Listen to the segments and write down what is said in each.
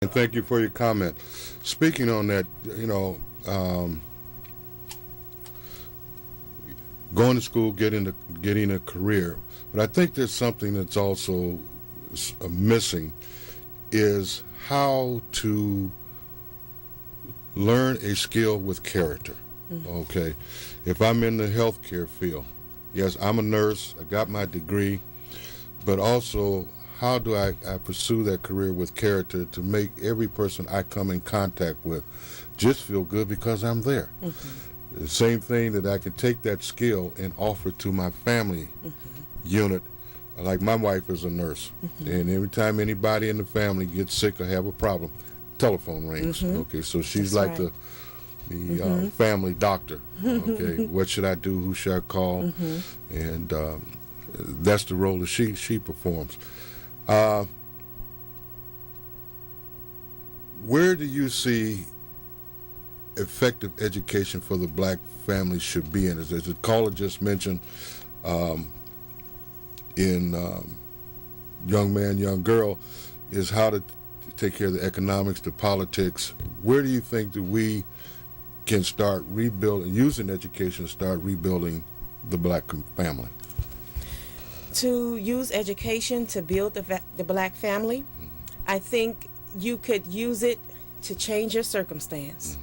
And thank you for your comment. Speaking on that, going to school, getting a career, but I think there's something that's also missing is how to learn a skill with character. Okay, if I'm in the healthcare field, yes, I'm a nurse. I got my degree, but also how do I pursue that career with character to make every person I come in contact with just feel good because I'm there. The same thing that I can take that skill and offer to my family unit. Like my wife is a nurse, and every time anybody in the family gets sick or have a problem, telephone rings. Okay, so she's That's like right. the family doctor. Okay, what should I do? Who should I call? And that's the role that she performs. Where do you see effective education for the black family should be in? As the caller just mentioned, in Young Man, Young Girl, is how to take care of the economics, the politics. Where do you think that we can start rebuilding, using education to start rebuilding the black family? To use education to build the black family, I think you could use it to change your circumstance.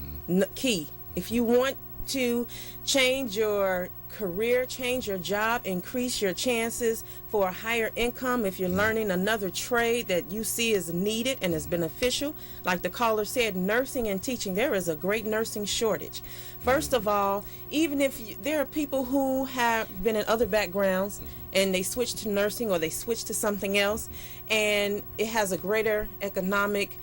Key. If you want to change your career, change your job, increase your chances for a higher income, if you're learning another trade that you see is needed and is beneficial, like the caller said, nursing and teaching, there is a great nursing shortage. First of all, even if there are people who have been in other backgrounds and they switch to nursing or they switch to something else, and it has a greater economic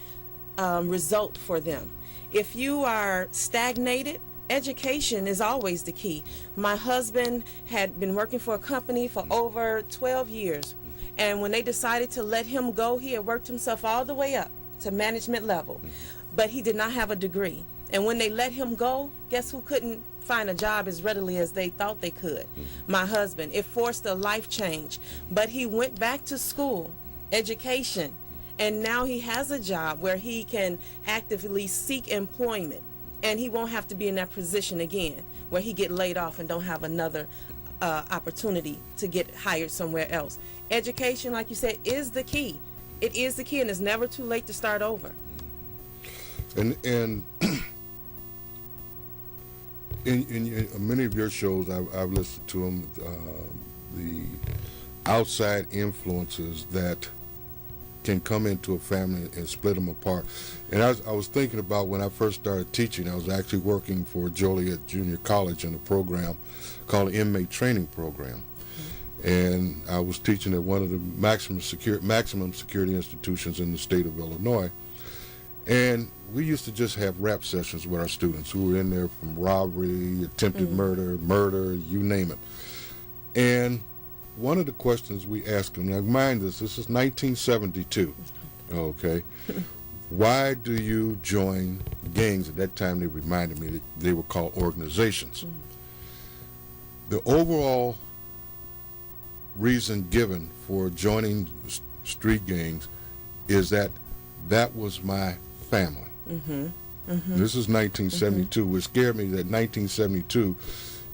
result for them. If you are stagnated, education is always the key. My husband had been working for a company for over 12 years, and when they decided to let him go, he had worked himself all the way up to management level, but he did not have a degree. And when they let him go, guess who couldn't find a job as readily as they thought they could? My husband. It forced a life change, but he went back to school, education, and now he has a job where he can actively seek employment, and he won't have to be in that position again where he get laid off and don't have another opportunity to get hired somewhere else. Education, like you said, is the key. It is the key, and it's never too late to start over. And in many of your shows, I've listened to them, the outside influences that can come into a family and split them apart. And I was thinking about when I first started teaching, I was actually working for Joliet Junior College in a program called the Inmate Training Program. And I was teaching at one of the maximum security institutions in the state of Illinois. And we used to just have rap sessions with our students who were in there from robbery, attempted murder, you name it. And one of the questions we asked them, now mind this is 1972, okay? Why do you join gangs? At that time they reminded me that they were called organizations. The overall reason given for joining street gangs is that was my family. This is 1972, which scared me that 1972,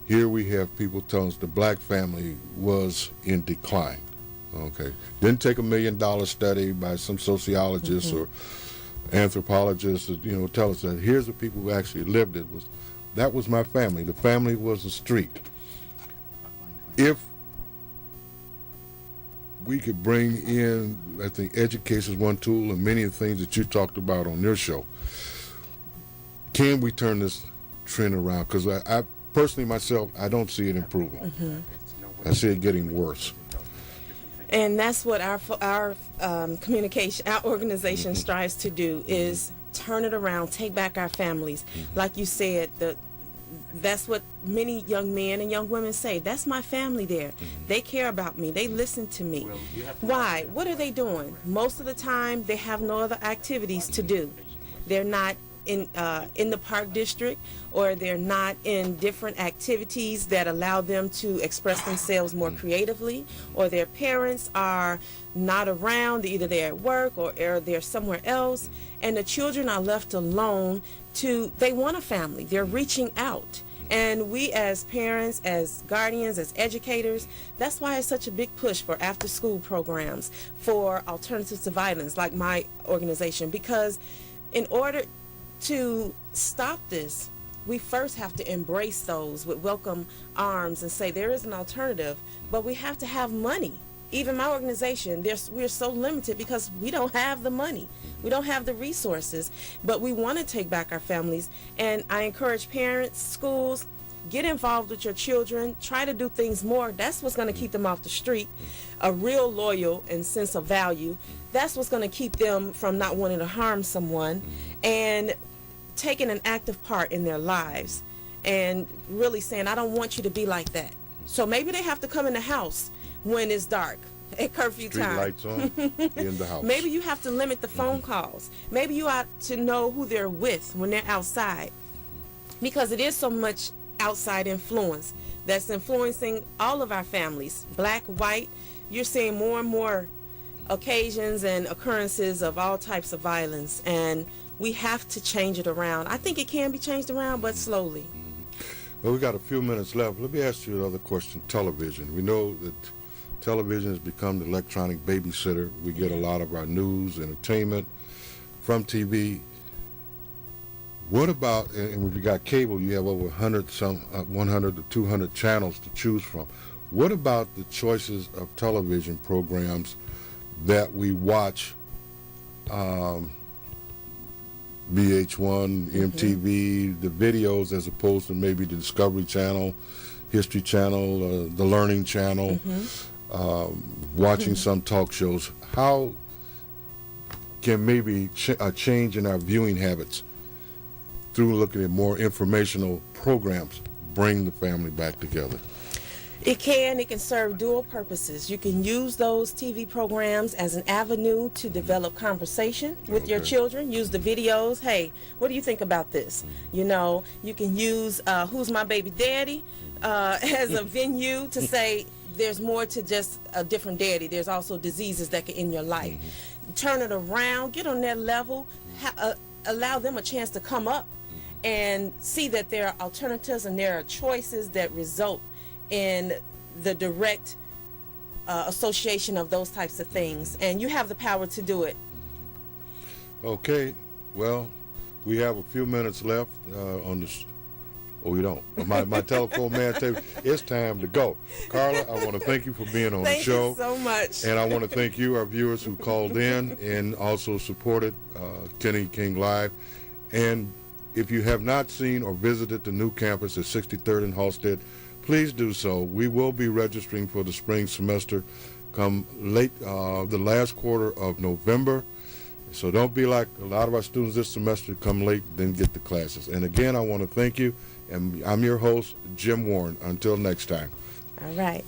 here we have people telling us the black family was in decline. Okay, didn't take $1 million study by some sociologists or anthropologists to tell us that here's the people who actually lived it. That was my family. The family was the street. If we could bring in, I think education is one tool, and many of the things that you talked about on your show. Can we turn this trend around? Because I personally, myself, I don't see it improving. I see it getting worse. And that's what our communication, our organization strives to do, is turn it around, take back our families. Like you said, that's what many young men and young women say. That's my family there. They care about me. They listen to me. Why? What are they doing? Most of the time, they have no other activities to do. They're not in the park district, or they're not in different activities that allow them to express themselves more creatively, or their parents are not around, either they're at work or they're somewhere else, and the children are left alone they want a family. They're reaching out. And we as parents, as guardians, as educators, that's why it's such a big push for after-school programs, for alternatives to violence, like my organization, because in order to stop this, we first have to embrace those with welcome arms and say there is an alternative, but we have to have money. Even my organization, we're so limited because we don't have the money. We don't have the resources, but we want to take back our families. And I encourage parents, schools, get involved with your children. Try to do things more. That's what's going to keep them off the street. A real loyal and sense of value. That's what's going to keep them from not wanting to harm someone, and taking an active part in their lives and really saying, I don't want you to be like that. So maybe they have to come in the house when it's dark at curfew Street time. lights on in the house. Maybe you have to limit the phone calls. Maybe you ought to know who they're with when they're outside, because it is so much outside influence that's influencing all of our families, black, white. You're seeing more and more occasions and occurrences of all types of violence, and we have to change it around. I think it can be changed around, but slowly. Well, we got a few minutes left. Let me ask you another question. Television. We know that television has become the electronic babysitter. We get a lot of our news, entertainment from TV. What about, and if you got cable, you have over 100 to 200 channels to choose from. What about the choices of television programs that we watch? VH1, MTV, the videos, as opposed to maybe the Discovery Channel, History Channel, the Learning Channel, watching some talk shows. How can maybe a change in our viewing habits through looking at more informational programs bring the family back together? It can serve dual purposes. You can use those TV programs as an avenue to develop conversation with your children. Use the videos. Hey, what do you think about this? You know, you can use Who's My Baby Daddy as a venue to say there's more to just a different daddy. There's also diseases that can end your life. Turn it around, get on their level, allow them a chance to come up and see that there are alternatives and there are choices that result in the direct association of those types of things, and you have the power to do it. Okay, well, we have a few minutes left on this. Oh, we don't. My telephone man tells me it's time to go. Carla, I want to thank you for being on the show. Thank you so much. And I want to thank you, our viewers who called in and also supported Kenny King Live. And if you have not seen or visited the new campus at 63rd and Halstead, please do so. We will be registering for the spring semester come late, the last quarter of November. So don't be like a lot of our students this semester, come late, then get the classes. And again, I want to thank you. And I'm your host, Jim Warren. Until next time. All right.